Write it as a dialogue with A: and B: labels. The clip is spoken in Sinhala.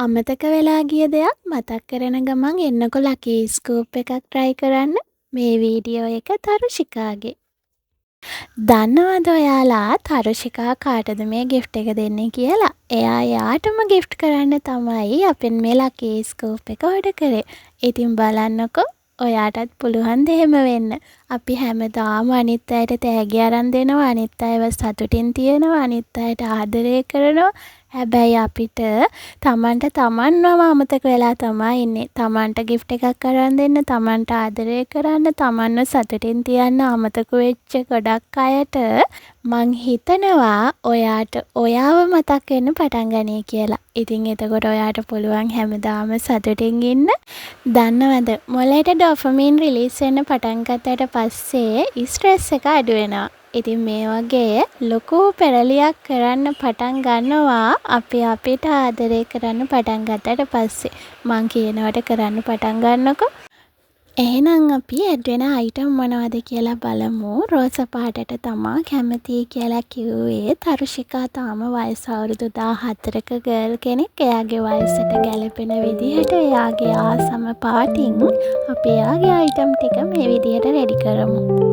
A: අමතක වෙලා ගිය දෙයක් මතක් කරන ගමන් එන්නකො ලකී ස්කූප් එකක් try කරන්න. මේ වීඩියෝ එක තරුෂිකාගේ. දන්නවද ඔයාලා තරුෂිකා කාටද මේ gift එක දෙන්නේ කියලා? එයා යාටම gift කරන්න තමයි අපෙන් මේ ලකී ස්කූප් එක order කරේ. ඉතින් බලන්නකෝ ඔයාටත් පුළුවන් ද එහෙම වෙන්න. අපි හැමදාම අනිත් අයට තෑගි අරන් දෙනවා, අනිත් අයව සතුටින් තියනවා, අනිත් අයට ආදරය කරනවා. හැබැයි අපිට තමන්ට තමන්වම අමතක වෙලා තමයි ඉන්නේ. තමන්ට gift එකක් අරන් දෙන්න, තමන්ට ආදරය කරන්න, තමන්ව සතුටින් තියන්න අමතක වෙච්ච ගොඩක් අයට මං හිතනවා ඔයාට ඔයාව මතක් වෙන්න පටන් ගනී කියලා. ඉතින් එතකොට ඔයාට පුළුවන් හැමදාම සතුටින් ඉන්න. දන්නවද මොලේට ඩොපමින් රිලීස් වෙන්න පටන් ගත්තට පස්සේ ස්ට්‍රෙස් එක අඩු වෙනවා. ඉතින් මේ වගේ ලොකු පෙරලියක් කරන්න පටන් ගන්නවා අපි අපිට ආදරය කරන්න පටන් ගත්තට පස්සේ. මං කියනවට කරන්න පටන් ගන්නකො. එහෙනම් අපි ඇඩ් වෙන අයිටම් මොනවද කියලා බලමු. රෝස පාටට තමා කැමතියි කියලා කිව්වේ තරුෂිකා තාම වයස අවුරුදු 14ක ගර්ල් කෙනෙක්. එයාගේ වයසට ගැලපෙන විදිහට එයාගේ ආසම පාටින් අපි එයාගේ අයිටම් ටික මේ විදිහට රෙඩි කරමු.